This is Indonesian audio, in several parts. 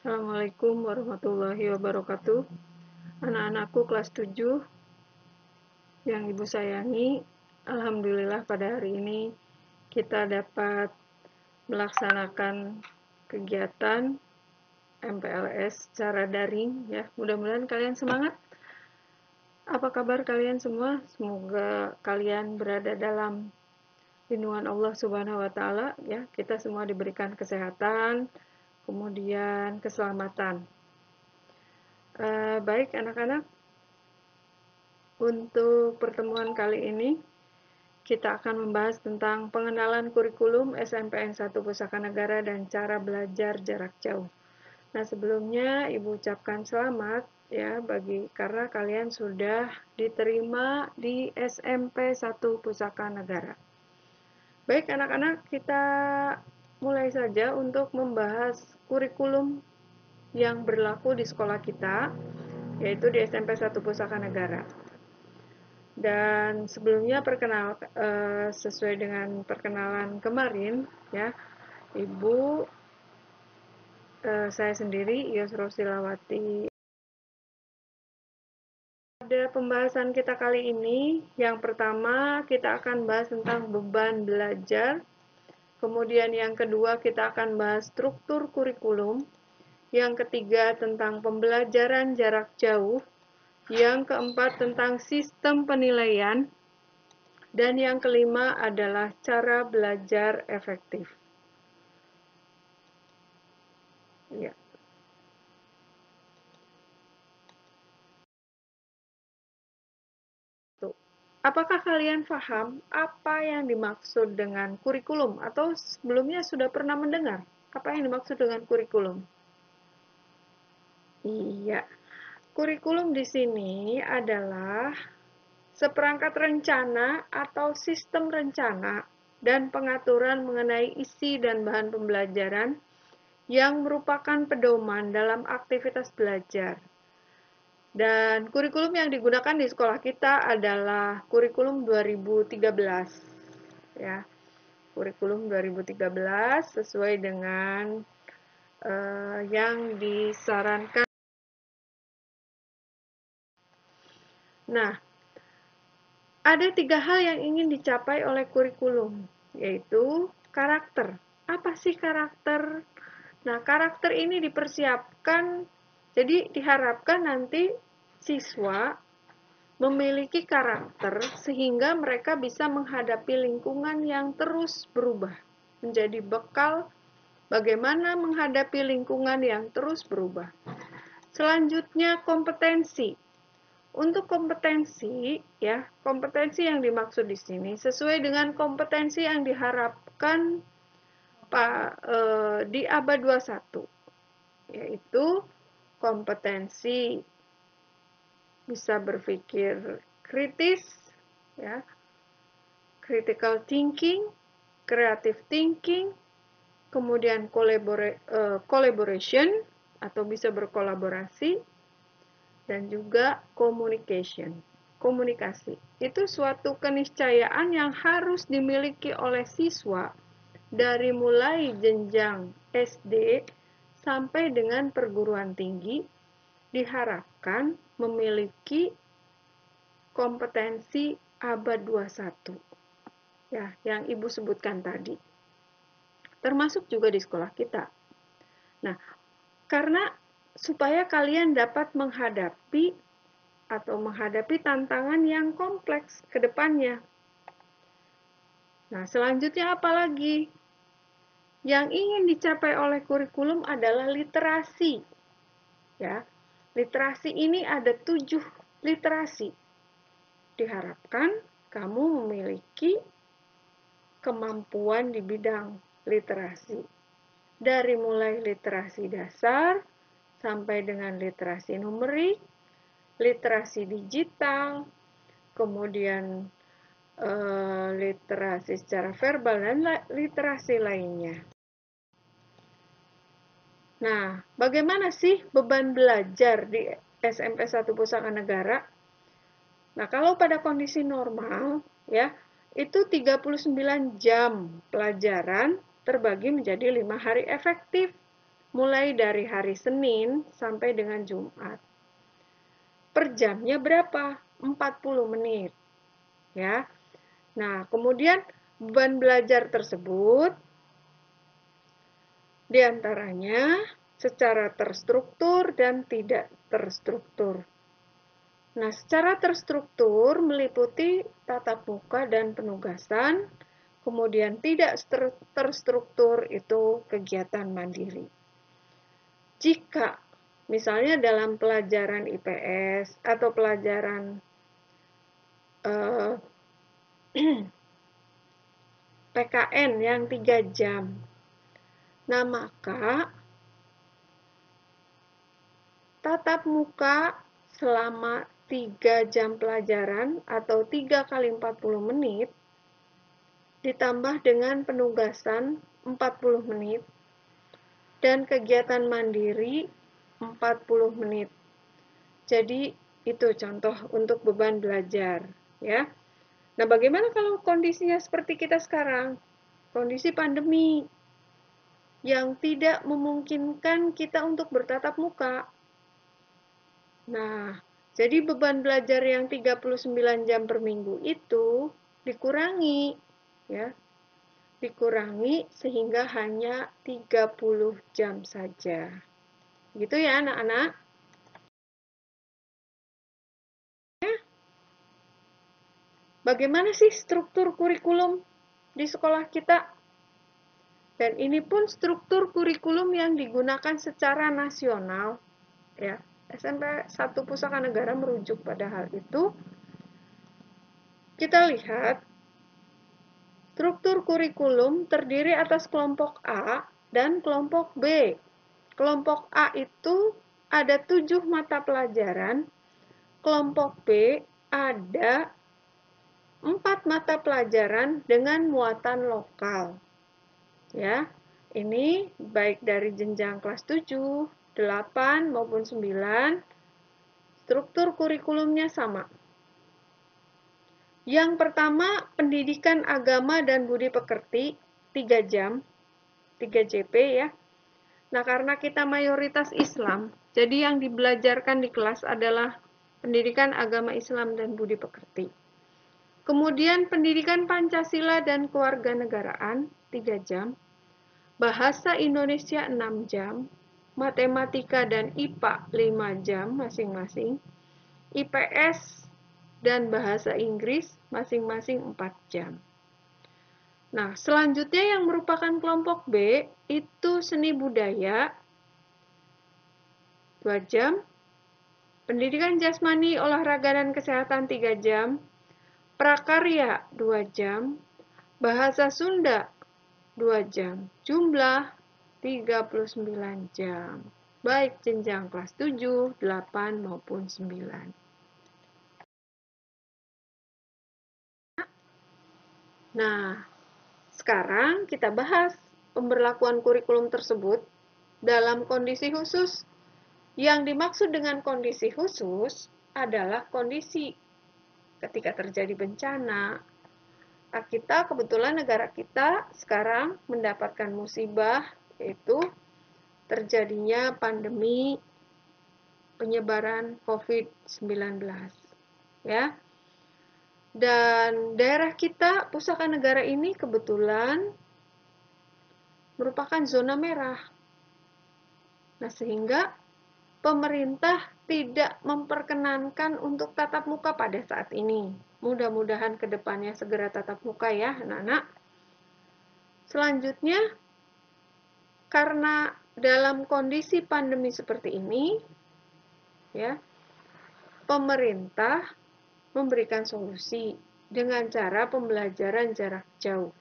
Assalamualaikum warahmatullahi wabarakatuh. Anak-anakku kelas 7 yang Ibu sayangi, alhamdulillah pada hari ini kita dapat melaksanakan kegiatan MPLS secara daring ya. Mudah-mudahan kalian semangat. Apa kabar kalian semua? Semoga kalian berada dalam lindungan Allah Subhanahu wa taala ya. Kita semua diberikan kesehatan, kemudian keselamatan. Baik anak-anak, untuk pertemuan kali ini kita akan membahas tentang pengenalan kurikulum SNMPN 1 Pusaka Negara dan cara belajar jarak jauh. Nah, sebelumnya Ibu ucapkan selamat ya karena kalian sudah diterima di SMP 1 Pusaka Negara. Baik anak-anak, kita mulai saja untuk membahas kurikulum yang berlaku di sekolah kita, yaitu di SMP 1 Pusaka Negara. Dan sebelumnya sesuai dengan perkenalan kemarin ya, Ibu saya sendiri Yos Rosilawati. Pada pembahasan kita kali ini, yang pertama kita akan bahas tentang beban belajar. Kemudian yang kedua kita akan bahas struktur kurikulum. Yang ketiga tentang pembelajaran jarak jauh. Yang keempat tentang sistem penilaian. Dan yang kelima adalah cara belajar efektif. Ya. Apakah kalian paham apa yang dimaksud dengan kurikulum? Atau sebelumnya sudah pernah mendengar apa yang dimaksud dengan kurikulum? Iya, kurikulum di sini adalah seperangkat rencana atau sistem rencana dan pengaturan mengenai isi dan bahan pembelajaran yang merupakan pedoman dalam aktivitas belajar. Dan kurikulum yang digunakan di sekolah kita adalah kurikulum 2013. Ya. Kurikulum 2013 sesuai dengan yang disarankan. Nah, ada 3 hal yang ingin dicapai oleh kurikulum, yaitu karakter. Apa sih karakter? Nah, karakter ini dipersiapkan, jadi diharapkan nanti siswa memiliki karakter sehingga mereka bisa menghadapi lingkungan yang terus berubah, menjadi bekal bagaimana menghadapi lingkungan yang terus berubah. Selanjutnya kompetensi. Untuk kompetensi ya, kompetensi yang dimaksud di sini sesuai dengan kompetensi yang diharapkan di abad 21, yaitu kompetensi bisa berpikir kritis, ya, critical thinking, creative thinking, kemudian collaboration atau bisa berkolaborasi, dan juga communication, komunikasi. Itu suatu keniscayaan yang harus dimiliki oleh siswa dari mulai jenjang SD sampai dengan perguruan tinggi, diharapkan memiliki kompetensi abad 21. Ya, yang Ibu sebutkan tadi. Termasuk juga di sekolah kita. Nah, karena supaya kalian dapat menghadapi tantangan yang kompleks ke depannya. Nah, selanjutnya apa lagi? Yang ingin dicapai oleh kurikulum adalah literasi. Ya, literasi ini ada 7 literasi. Diharapkan kamu memiliki kemampuan di bidang literasi. Dari mulai literasi dasar sampai dengan literasi numerik, literasi digital, kemudian literasi secara verbal dan literasi lainnya. Nah, bagaimana sih beban belajar di SMP 1 Pusaka Negara? Nah, kalau pada kondisi normal, ya, itu 39 jam pelajaran terbagi menjadi 5 hari efektif. mulai dari hari Senin sampai dengan Jumat. Per jamnya berapa? 40 menit. Ya. Nah, kemudian beban belajar tersebut diantaranya secara terstruktur dan tidak terstruktur. Nah, secara terstruktur meliputi tatap muka dan penugasan, kemudian tidak terstruktur itu kegiatan mandiri. Jika misalnya dalam pelajaran IPS atau pelajaran PKN yang 3 jam, nah maka tatap muka selama 3 jam pelajaran atau 3 kali 40 menit ditambah dengan penugasan 40 menit dan kegiatan mandiri 40 menit. Jadi itu contoh untuk beban belajar, ya. Nah, bagaimana kalau kondisinya seperti kita sekarang? Kondisi pandemi yang tidak memungkinkan kita untuk bertatap muka. Nah, jadi beban belajar yang 39 jam per minggu itu dikurangi, ya. Dikurangi sehingga hanya 30 jam saja. Gitu ya, anak-anak. Bagaimana sih struktur kurikulum di sekolah kita? Dan ini pun struktur kurikulum yang digunakan secara nasional, ya. SMP 1 Pusaka Negara merujuk pada hal itu. Kita lihat struktur kurikulum terdiri atas kelompok A dan kelompok B. Kelompok A itu ada 7 mata pelajaran, kelompok B ada 4 mata pelajaran dengan muatan lokal. Ya, ini baik dari jenjang kelas 7, 8 maupun 9, struktur kurikulumnya sama. Yang pertama, pendidikan agama dan budi pekerti, 3 jam, 3 JP ya. Nah, karena kita mayoritas Islam, jadi yang dibelajarkan di kelas adalah pendidikan agama Islam dan budi pekerti. Kemudian pendidikan Pancasila dan kewarganegaraan, 3 jam. Bahasa Indonesia 6 jam, matematika dan IPA 5 jam masing-masing, IPS dan bahasa Inggris masing-masing 4 jam. Nah, selanjutnya yang merupakan kelompok B itu seni budaya 2 jam, pendidikan jasmani, olahraga dan kesehatan 3 jam, prakarya 2 jam, bahasa Sunda 2 jam, jumlah 39 jam. Baik jenjang kelas 7, 8 maupun 9. Nah, sekarang kita bahas pemberlakuan kurikulum tersebut dalam kondisi khusus. Yang dimaksud dengan kondisi khusus adalah kondisi ketika terjadi bencana. Kita kebetulan negara kita sekarang mendapatkan musibah, yaitu terjadinya pandemi penyebaran COVID-19. Ya. Dan daerah kita, Pusaka Negara ini kebetulan merupakan zona merah. Nah, sehingga pemerintah tidak memperkenankan untuk tatap muka pada saat ini. Mudah-mudahan ke depannya segera tatap muka ya, anak-anak. Selanjutnya, karena dalam kondisi pandemi seperti ini, ya, pemerintah memberikan solusi dengan cara pembelajaran jarak jauh.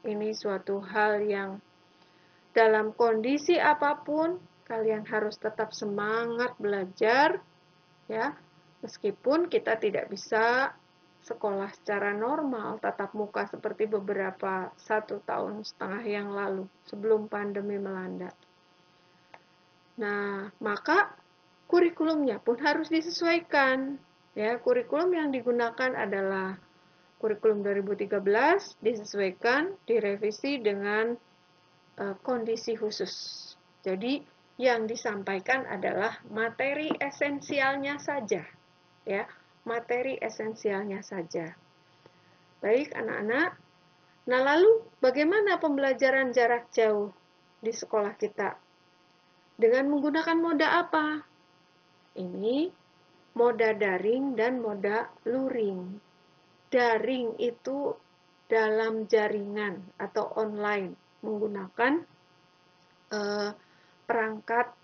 Ini suatu hal yang dalam kondisi apapun kalian harus tetap semangat belajar, ya, meskipun kita tidak bisa sekolah secara normal tatap muka seperti beberapa 1,5 tahun yang lalu sebelum pandemi melanda. Nah, maka kurikulumnya pun harus disesuaikan. Ya, kurikulum yang digunakan adalah kurikulum 2013 disesuaikan, direvisi dengan kondisi khusus. Jadi yang disampaikan adalah materi esensialnya saja, ya, materi esensialnya saja. Baik, anak-anak. Nah, lalu bagaimana pembelajaran jarak jauh di sekolah kita? Dengan menggunakan moda apa? Ini moda daring dan moda luring. Daring itu dalam jaringan atau online menggunakan perangkat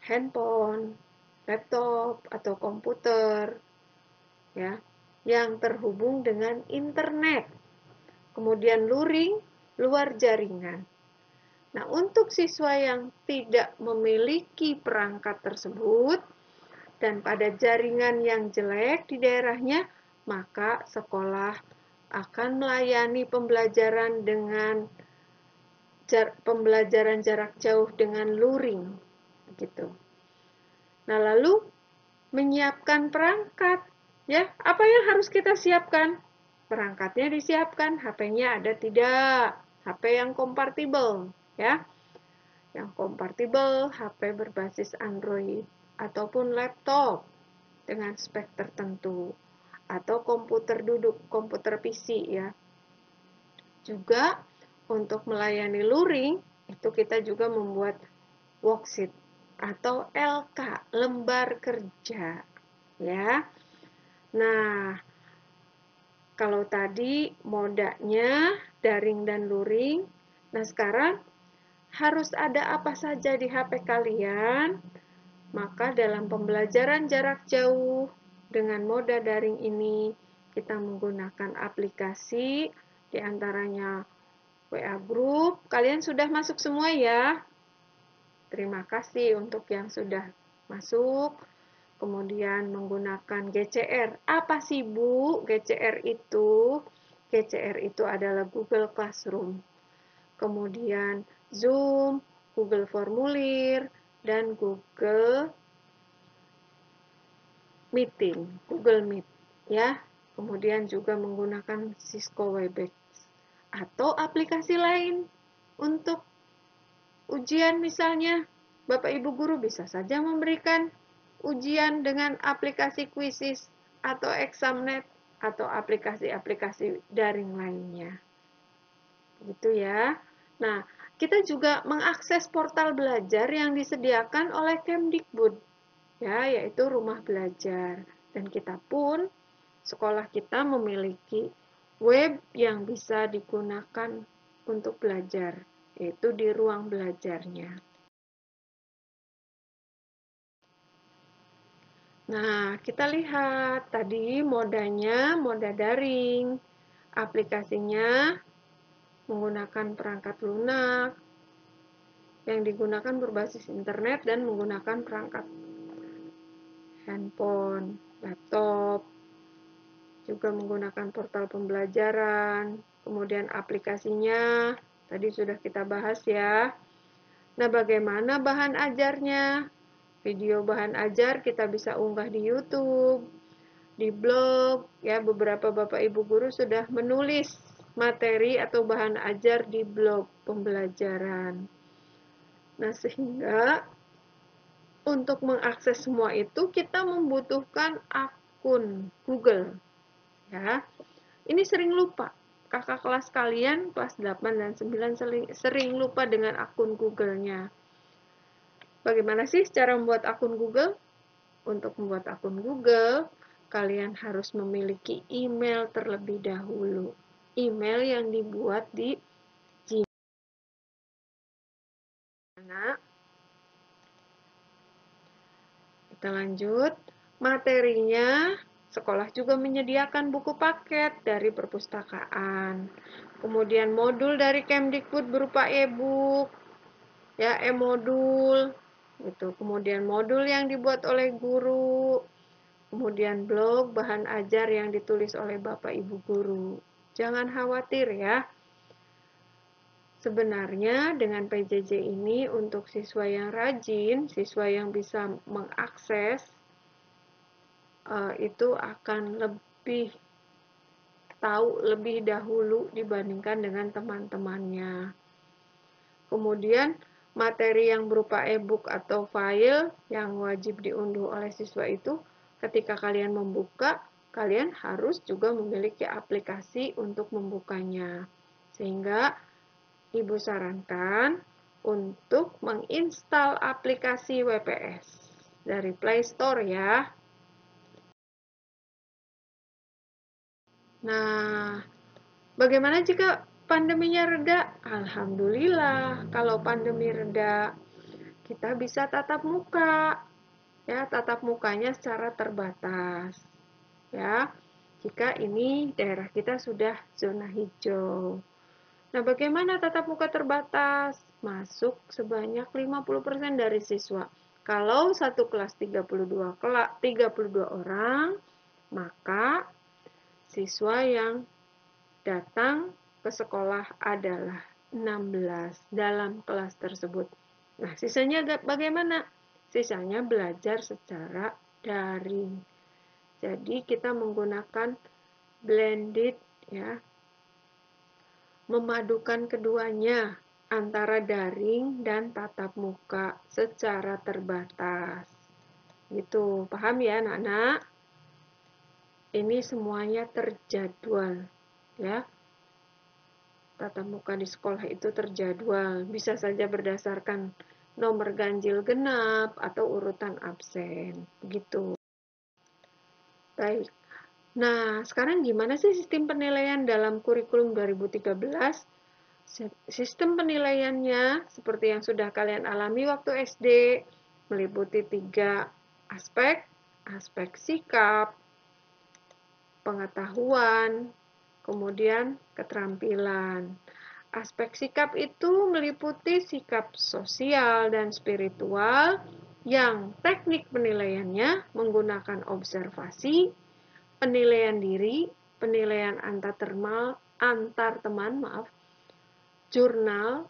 handphone, laptop, atau komputer, ya, yang terhubung dengan internet. Kemudian luring, luar jaringan. Nah, untuk siswa yang tidak memiliki perangkat tersebut dan pada jaringan yang jelek di daerahnya, maka sekolah akan melayani pembelajaran dengan pembelajaran jarak jauh dengan luring, gitu. Nah, lalu menyiapkan perangkat, ya, apa yang harus kita siapkan? Perangkatnya disiapkan, HP-nya ada tidak? HP yang kompatibel, ya. Yang kompatibel, HP berbasis Android ataupun laptop dengan spek tertentu atau komputer duduk, komputer PC, ya. Juga untuk melayani luring itu kita juga membuat worksheet atau LK, lembar kerja, ya. Nah, kalau tadi modanya daring dan luring, nah sekarang harus ada apa saja di HP kalian? Maka dalam pembelajaran jarak jauh dengan moda daring ini, kita menggunakan aplikasi, diantaranya WA Group. Kalian sudah masuk semua ya? Terima kasih untuk yang sudah masuk. Kemudian menggunakan GCR. Apa sih Bu GCR itu? GCR itu adalah Google Classroom. Kemudian Zoom, Google Formulir, dan Google Meeting, Google Meet, ya. Kemudian juga menggunakan Cisco Webex atau aplikasi lain untuk ujian misalnya. Bapak Ibu guru bisa saja memberikan ujian dengan aplikasi Quizzes atau Examnet atau aplikasi-aplikasi daring lainnya. Gitu ya. Nah, kita juga mengakses portal belajar yang disediakan oleh Kemdikbud, ya, yaitu Rumah Belajar. Dan kita pun, sekolah kita memiliki web yang bisa digunakan untuk belajar, yaitu di ruang belajarnya. Nah, kita lihat tadi modanya, moda daring, aplikasinya menggunakan perangkat lunak, yang digunakan berbasis internet dan menggunakan perangkat handphone, laptop, juga menggunakan portal pembelajaran, kemudian aplikasinya, tadi sudah kita bahas ya. Nah, bagaimana bahan ajarnya? Video bahan ajar kita bisa unggah di YouTube, di blog, ya, beberapa Bapak Ibu guru sudah menulis materi atau bahan ajar di blog pembelajaran. Nah, sehingga untuk mengakses semua itu kita membutuhkan akun Google, ya. Ini sering lupa. Kakak kelas kalian kelas 8 dan 9 sering lupa dengan akun Google-nya. Bagaimana sih cara membuat akun Google? Untuk membuat akun Google, kalian harus memiliki email terlebih dahulu. Email yang dibuat di Gmail. Nah, kita lanjut. Materinya, sekolah juga menyediakan buku paket dari perpustakaan. Kemudian modul dari Kemdikbud berupa e-book, ya, e-modul, gitu. Kemudian modul yang dibuat oleh guru, kemudian blog bahan ajar yang ditulis oleh Bapak Ibu guru. Jangan khawatir ya. Sebenarnya dengan PJJ ini untuk siswa yang rajin, siswa yang bisa mengakses, itu akan lebih tahu lebih dahulu dibandingkan dengan teman-temannya. Kemudian materi yang berupa e-book atau file yang wajib diunduh oleh siswa itu, ketika kalian membuka, kalian harus juga memiliki aplikasi untuk membukanya. Sehingga Ibu sarankan untuk menginstal aplikasi WPS dari Play Store ya. Nah, bagaimana jika pandeminya reda? Alhamdulillah, kalau pandemi reda, kita bisa tatap muka. Ya, tatap mukanya secara terbatas. Ya, jika ini daerah kita sudah zona hijau. Nah, bagaimana tatap muka terbatas? Masuk sebanyak 50% dari siswa. Kalau satu kelas 32 orang, maka siswa yang datang ke sekolah adalah 16 dalam kelas tersebut. Nah, sisanya bagaimana? Sisanya belajar secara daring. Jadi kita menggunakan blended ya, memadukan keduanya antara daring dan tatap muka secara terbatas. Gitu, paham ya anak-anak? Ini semuanya terjadwal ya. Tatap muka di sekolah itu terjadwal, bisa saja berdasarkan nomor ganjil genap atau urutan absen, begitu. Baik. Nah, sekarang gimana sih sistem penilaian dalam kurikulum 2013? Sistem penilaiannya seperti yang sudah kalian alami waktu SD, meliputi 3 aspek, aspek sikap, pengetahuan, kemudian keterampilan. Aspek sikap itu meliputi sikap sosial dan spiritual yang teknik penilaiannya menggunakan observasi, penilaian diri, penilaian antar teman, jurnal,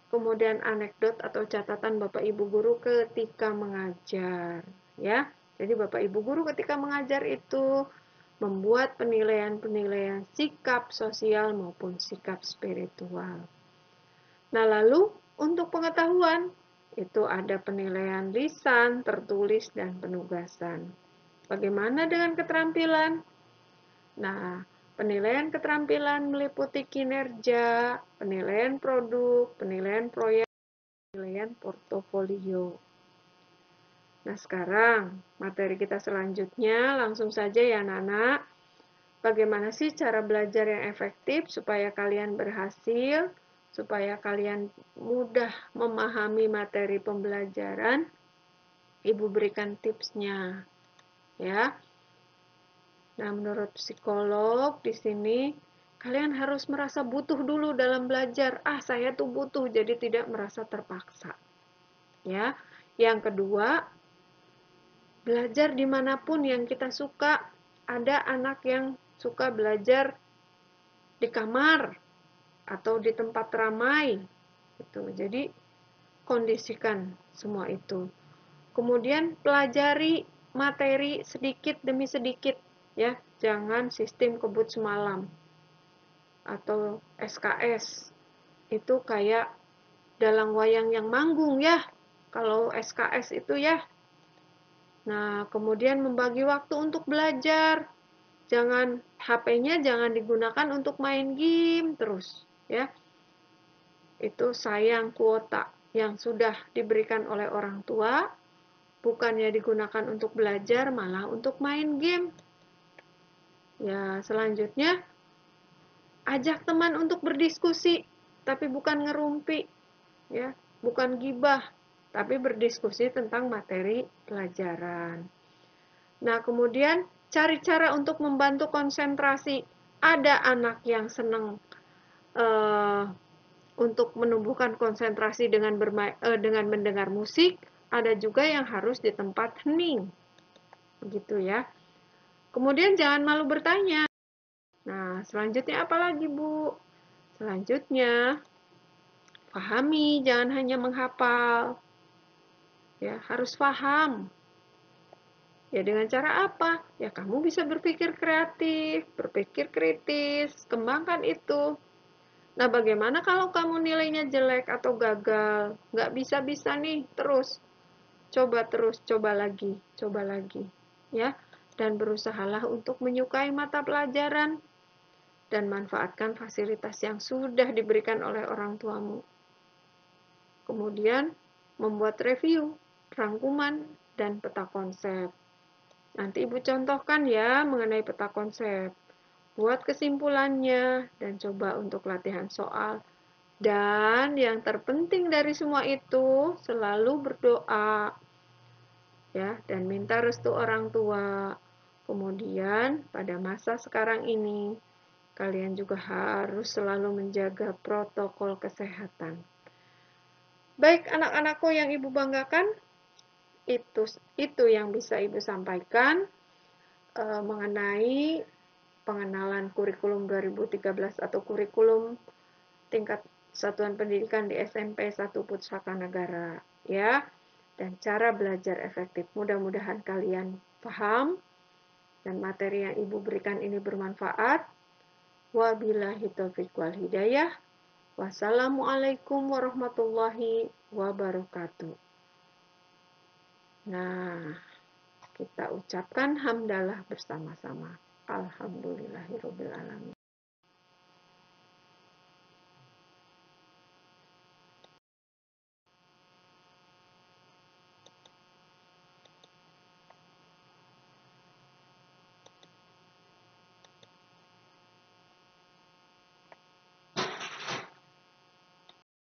kemudian anekdot atau catatan Bapak Ibu guru ketika mengajar, ya. Jadi Bapak Ibu guru ketika mengajar itu membuat penilaian-penilaian sikap sosial maupun sikap spiritual. Nah, lalu untuk pengetahuan itu ada penilaian lisan, tertulis, dan penugasan. Bagaimana dengan keterampilan? Nah, penilaian keterampilan meliputi kinerja, penilaian produk, penilaian proyek, penilaian portofolio. Nah, sekarang materi kita selanjutnya, langsung saja ya anak-anak. Bagaimana sih cara belajar yang efektif supaya kalian berhasil, supaya kalian mudah memahami materi pembelajaran? Ibu berikan tipsnya, ya. Nah, menurut psikolog di sini, kalian harus merasa butuh dulu dalam belajar. Saya tuh butuh, jadi tidak merasa terpaksa. Ya. Yang kedua, belajar dimanapun yang kita suka. Ada anak yang suka belajar di kamar atau di tempat ramai. Jadi, kondisikan semua itu. Kemudian, pelajari materi sedikit demi sedikit. Ya, jangan sistem kebut semalam atau SKS. Itu kayak dalang wayang yang manggung ya. Kalau SKS itu ya. Nah, kemudian membagi waktu untuk belajar. HP-nya jangan digunakan untuk main game terus, ya. Itu sayang kuota yang sudah diberikan oleh orang tua, bukannya digunakan untuk belajar, malah untuk main game. Ya, selanjutnya ajak teman untuk berdiskusi, tapi bukan ngerumpi, ya, bukan gibah, tapi berdiskusi tentang materi pelajaran. Nah, kemudian cari cara untuk membantu konsentrasi. Ada anak yang senang untuk menumbuhkan konsentrasi dengan mendengar musik, ada juga yang harus di tempat hening. Begitu ya. Kemudian jangan malu bertanya. Nah, selanjutnya apa lagi, Bu? Selanjutnya, pahami, jangan hanya menghafal. Ya, harus paham. Ya, dengan cara apa? Ya, kamu bisa berpikir kreatif, berpikir kritis, kembangkan itu. Nah, bagaimana kalau kamu nilainya jelek atau gagal? Nggak bisa-bisa nih, terus, coba lagi, ya. Dan berusahalah untuk menyukai mata pelajaran dan manfaatkan fasilitas yang sudah diberikan oleh orang tuamu. Kemudian, membuat review, rangkuman, dan peta konsep. Nanti Ibu contohkan ya mengenai peta konsep. Buat kesimpulannya dan coba untuk latihan soal. Dan yang terpenting dari semua itu, selalu berdoa ya dan minta restu orang tua. Kemudian pada masa sekarang ini, kalian juga harus selalu menjaga protokol kesehatan. Baik anak-anakku yang Ibu banggakan, itu yang bisa Ibu sampaikan mengenai pengenalan kurikulum 2013 atau kurikulum tingkat satuan pendidikan di SMP 1 Pusaka Negara ya, dan cara belajar efektif. Mudah-mudahan kalian paham dan materi yang Ibu berikan ini bermanfaat. Wabillahi taufiq wal hidayah. Wassalamualaikum warahmatullahi wabarakatuh. Nah, kita ucapkan hamdalah bersama-sama. Alhamdulillahirobbilalamin.